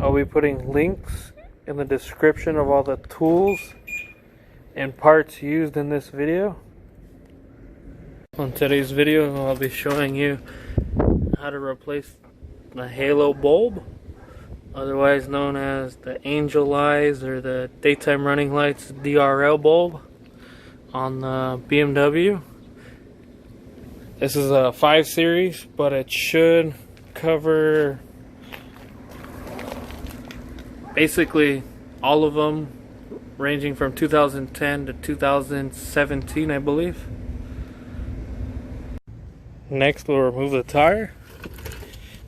I'll be putting links in the description of all the tools and parts used in this video. On today's video, I'll be showing you how to replace the halo bulb, otherwise known as the angel eyes or the daytime running lights DRL bulb on the BMW. This is a 5 series, but it should cover basically all of them, ranging from 2010 to 2017, I believe. Next, we'll remove the tire,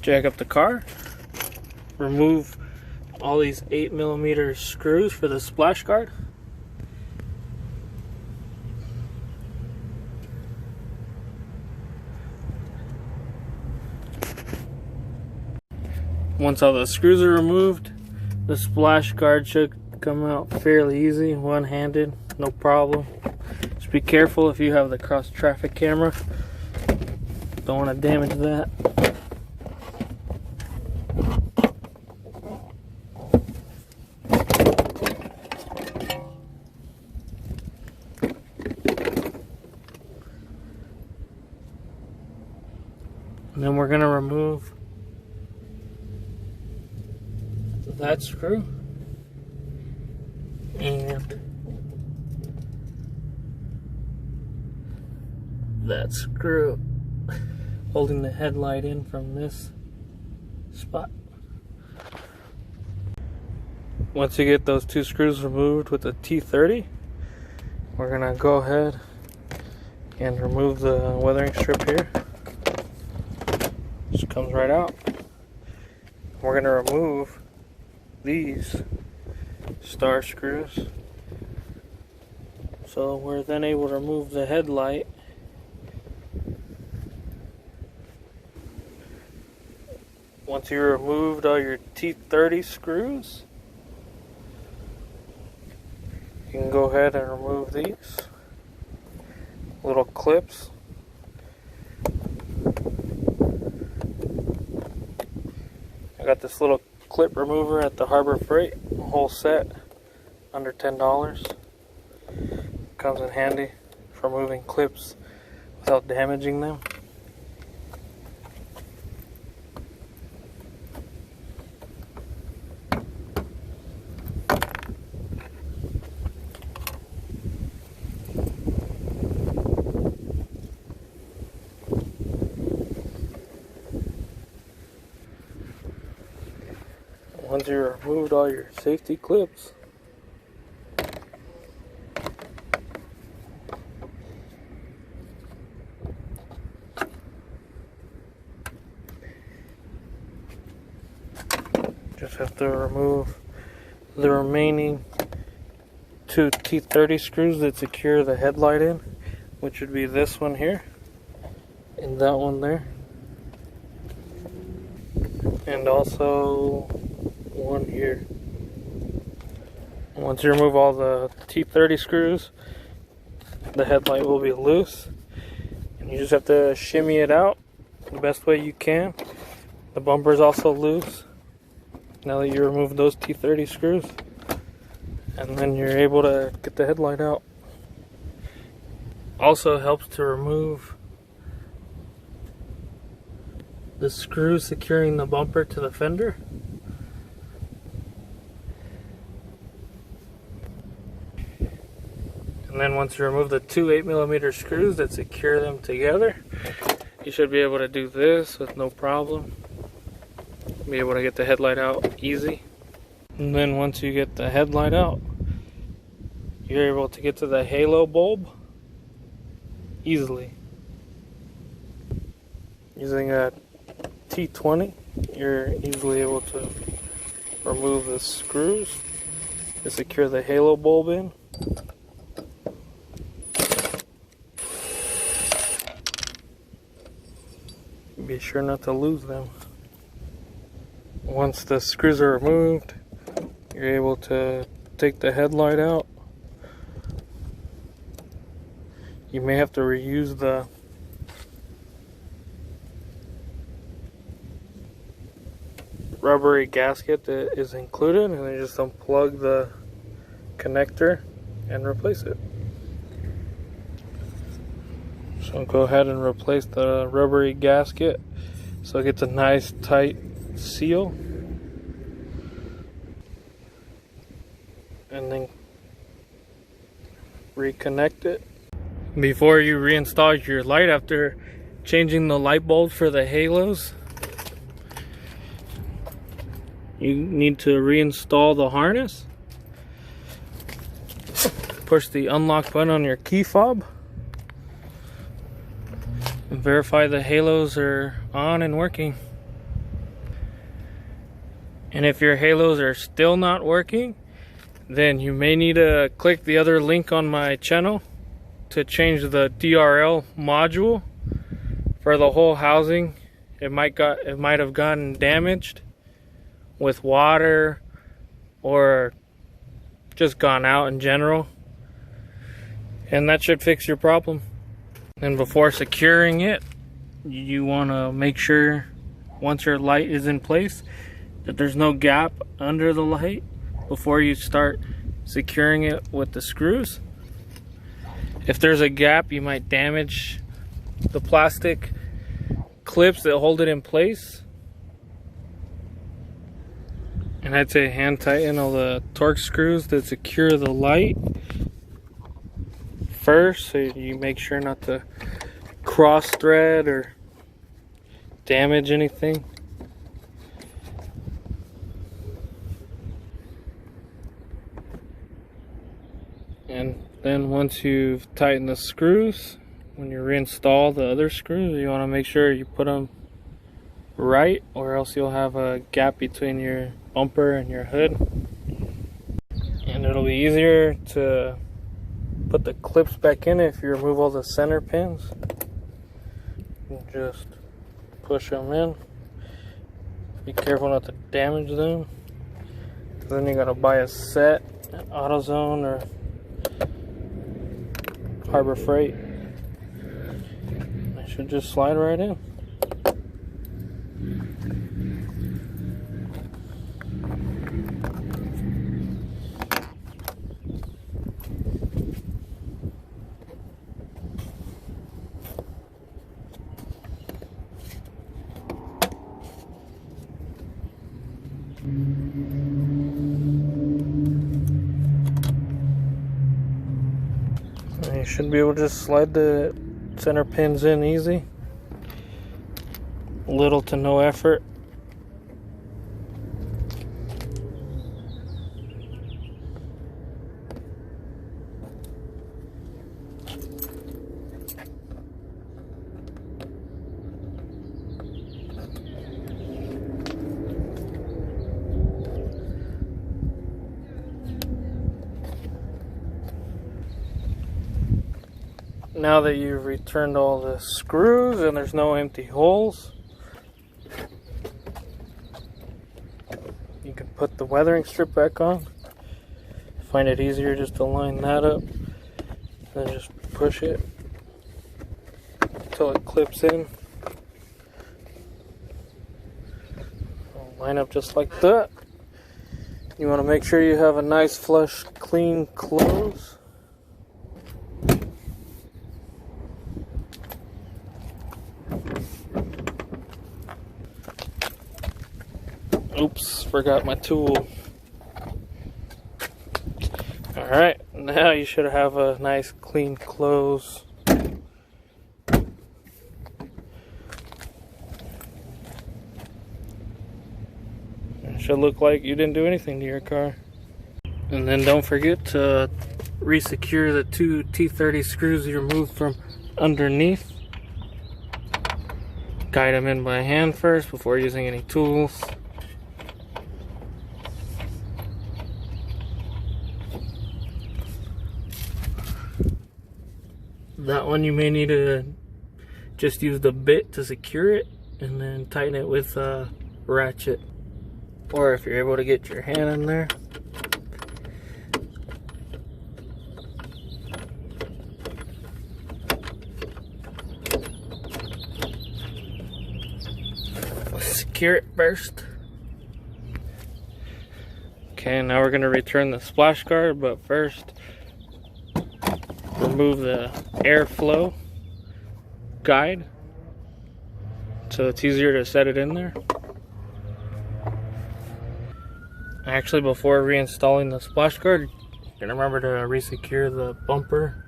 jack up the car, remove all these 8mm screws for the splash guard. Once all the screws are removed, the splash guard should come out fairly easy, one-handed, no problem. Just be careful if you have the cross traffic camera. Don't want to damage that. And then we're going to remove that screw and that screw holding the headlight in from this spot. Once you get those two screws removed with the T30, we're gonna go ahead and remove the weathering strip here. Just comes right out. We're gonna remove these star screws, so we're then able to remove the headlight. Once you removed all your T30 screws, you can go ahead and remove these little clips. I got this little clip remover at the Harbor Freight, a whole set, under $10. Comes in handy for removing clips without damaging them. Once you removed all your safety clips, just have to remove the remaining two T30 screws that secure the headlight in, which would be this one here and that one there, and also one here. Once you remove all the T30 screws, the headlight will be loose, and you just have to shimmy it out the best way you can. The bumper is also loose now that you remove those T30 screws, and then you're able to get the headlight out. Also helps to remove the screws securing the bumper to the fender. And then once you remove the two 8mm screws that secure them together, you should be able to do this with no problem. Be able to get the headlight out easy. And then once you get the headlight out, you're able to get to the halo bulb easily. Using a T20, you're easily able to remove the screws to secure the halo bulb in. Be sure not to lose them. Once the screws are removed, you're able to take the headlight out. You may have to reuse the rubbery gasket that is included, and then just unplug the connector and replace it. So go ahead and replace the rubbery gasket so it gets a nice tight seal, and then reconnect it. Before you reinstall your light after changing the light bulb for the halos, you need to reinstall the harness. Push the unlock button on your key fob and verify the halos are on and working. And if your halos are still not working, then you may need to click the other link on my channel to change the DRL module for the whole housing. It might have gotten damaged with water or just gone out in general, and that should fix your problem. And before securing it, you want to make sure once your light is in place that there's no gap under the light before you start securing it with the screws. If there's a gap, you might damage the plastic clips that hold it in place. And I'd say hand tighten all the torque screws that secure the light first, so you make sure not to cross thread or damage anything. And then once you've tightened the screws, when you reinstall the other screws, you want to make sure you put them right, or else you'll have a gap between your bumper and your hood. And it'll be easier to put the clips back in if you remove all the center pins. You just push them in. Be careful not to damage them. Then you gotta buy a set at AutoZone or Harbor Freight. It should just slide right in. You should be able to just slide the center pins in easy. Little to no effort. Now that you've returned all the screws and there's no empty holes, you can put the weathering strip back on. Find it easier just to line that up, then just push it until it clips in. It'll line up just like that. You want to make sure you have a nice flush clean close. Oops, forgot my tool. Alright, now you should have a nice clean close. It should look like you didn't do anything to your car. And then don't forget to re-secure the two T30 screws you removed from underneath. Guide them in by hand first before using any tools. That one you may need to just use the bit to secure it and then tighten it with a ratchet, or if you're able to get your hand in there. Secure it first. Okay, now we're going to return the splash guard, but first remove the airflow guide so it's easier to set it in there. Actually, before reinstalling the splash guard, you're going to remember to resecure the bumper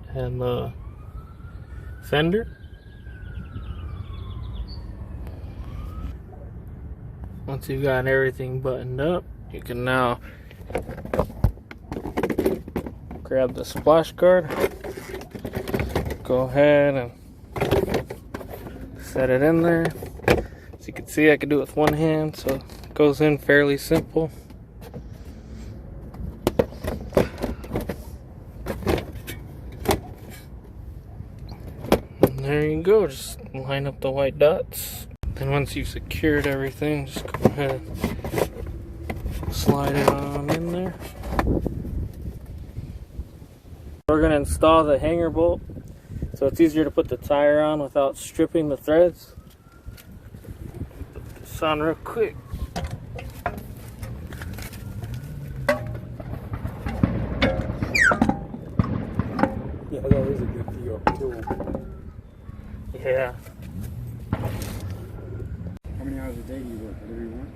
and the fender. Once you've got everything buttoned up, you can now grab the splash guard, go ahead and set it in there. As you can see, I can do it with one hand, so it goes in fairly simple. And there you go, just line up the white dots. Then once you've secured everything, just go ahead and slide it on in there. We're going to install the hanger bolt so it's easier to put the tire on without stripping the threads. Put this on real quick. Yeah, that is a good deal. Yeah. How many hours a day do you work? Whatever you want?